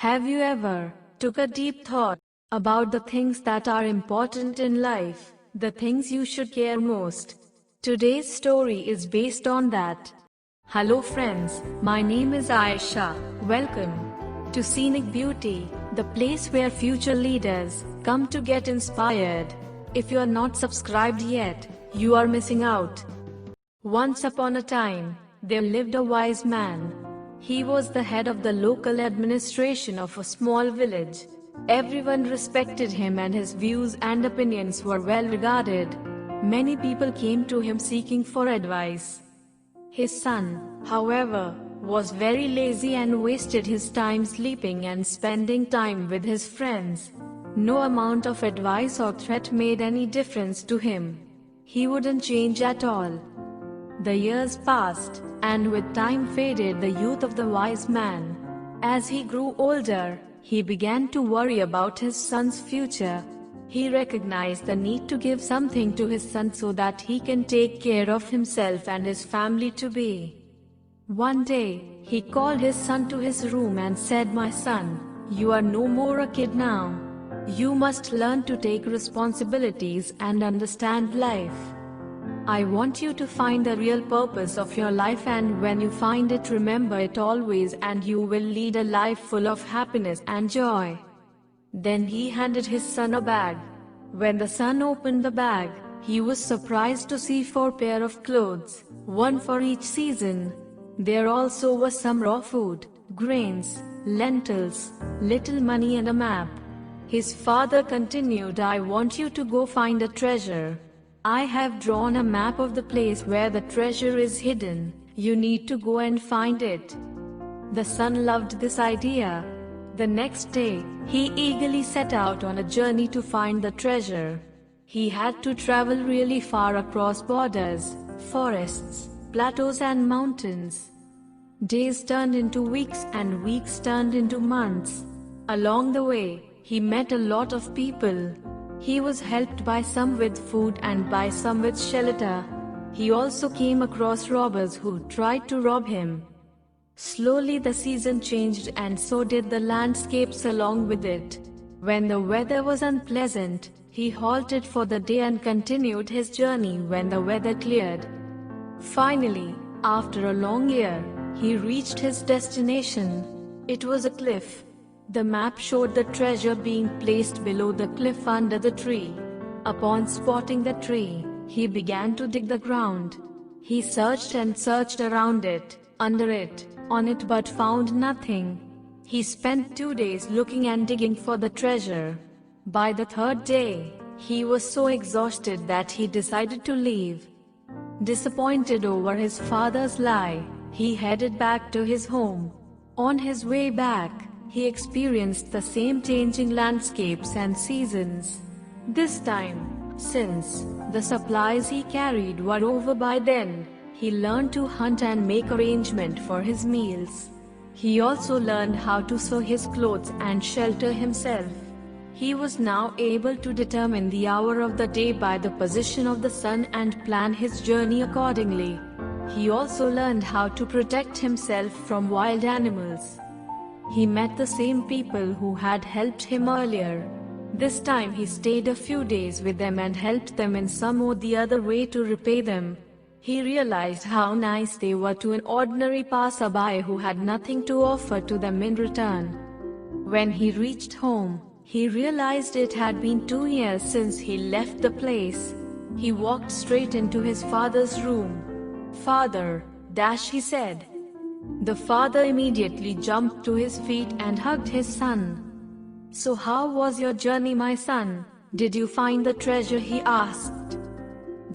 Have you ever took a deep thought about the things that are important in life, the things you should care most? Today's story is based on that. Hello friends, my name is Aisha. Welcome to Scenic Beauty, the place where future leaders come to get inspired. If you are not subscribed yet, you are missing out. Once upon a time, there lived a wise man. He was the head of the local administration of a small village. Everyone respected him and his views and opinions were well regarded. Many people came to him seeking for advice. His son, however, was very lazy and wasted his time sleeping and spending time with his friends. No amount of advice or threat made any difference to him. He wouldn't change at all. The years passed, and with time faded the youth of the wise man. As he grew older, he began to worry about his son's future. He recognized the need to give something to his son so that he can take care of himself and his family to be. One day, he called his son to his room and said, "My son, you are no more a kid now. You must learn to take responsibilities and understand life. I want you to find the real purpose of your life, and when you find it, remember it always, and you will lead a life full of happiness and joy." Then he handed his son a bag. When the son opened the bag, he was surprised to see 4 pairs of clothes, one for each season. There also was some raw food, grains, lentils, little money and a map. His father continued, "I want you to go find a treasure. I have drawn a map of the place where the treasure is hidden. You need to go and find it." The son loved this idea. The next day, he eagerly set out on a journey to find the treasure. He had to travel really far across borders, forests, plateaus and mountains. Days turned into weeks and weeks turned into months. Along the way, he met a lot of people. He was helped by some with food and by some with shelter. He also came across robbers who tried to rob him. Slowly the season changed, and so did the landscapes along with it. When the weather was unpleasant, he halted for the day and continued his journey when the weather cleared. Finally, after a long year, he reached his destination. It was a cliff. The map showed the treasure being placed below the cliff under the tree. Upon spotting the tree, he began to dig the ground. He searched and searched around it, under it, on it, but found nothing. He spent 2 days looking and digging for the treasure. By the 3rd day, he was so exhausted that he decided to leave. Disappointed over his father's lie, he headed back to his home. On his way back, he experienced the same changing landscapes and seasons. This time, since the supplies he carried were over by then, he learned to hunt and make arrangement for his meals. He also learned how to sew his clothes and shelter himself. He was now able to determine the hour of the day by the position of the sun and plan his journey accordingly. He also learned how to protect himself from wild animals. He met the same people who had helped him earlier. This time he stayed a few days with them and helped them in some or the other way to repay them. He realized how nice they were to an ordinary passerby who had nothing to offer to them in return. When he reached home, he realized it had been 2 years since he left the place. He walked straight into his father's room. "Father," he said. The father immediately jumped to his feet and hugged his son. "So how was your journey, my son? Did you find the treasure?" he asked.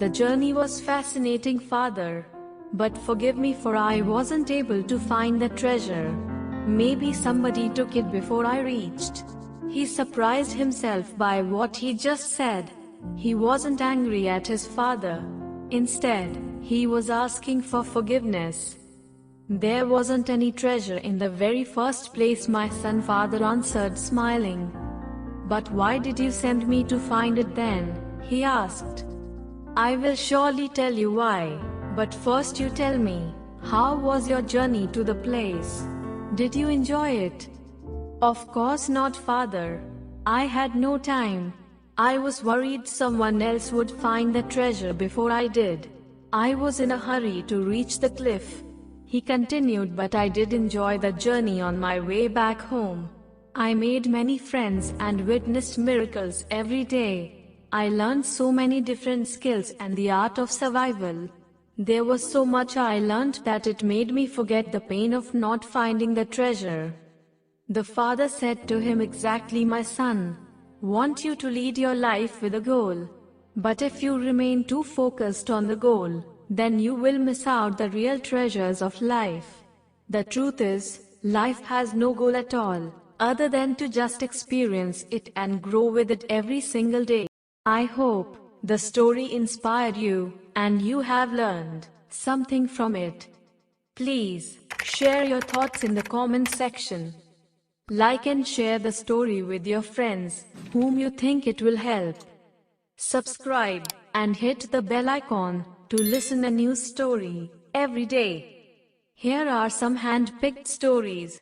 "The journey was fascinating, father. But forgive me, for I wasn't able to find the treasure. Maybe somebody took it before I reached." He surprised himself by what he just said. He wasn't angry at his father. Instead, he was asking for forgiveness. "There wasn't any treasure in the very first place, my son," father answered, smiling. "But why did you send me to find it then?" he asked. "I will surely tell you why, but first you tell me, how was your journey to the place? Did you enjoy it?" Of course not, father. I had no time. I was worried someone else would find the treasure before I did. I was in a hurry to reach the cliff. He continued, but I did enjoy the journey on my way back home. I made many friends and witnessed miracles every day. I learned so many different skills and the art of survival. There was so much I learned that it made me forget the pain of not finding the treasure. The father said to him, exactly, my son. Want you to lead your life with a goal. But if you remain too focused on the goal, then you will miss out the real treasures of life. The truth is, life has no goal at all, other than to just experience it and grow with it every single day. I hope the story inspired you, and you have learned something from it. Please share your thoughts in the comment section. Like and share the story with your friends whom you think it will help. Subscribe and hit the bell icon to listen a new story every day. Here are some hand-picked stories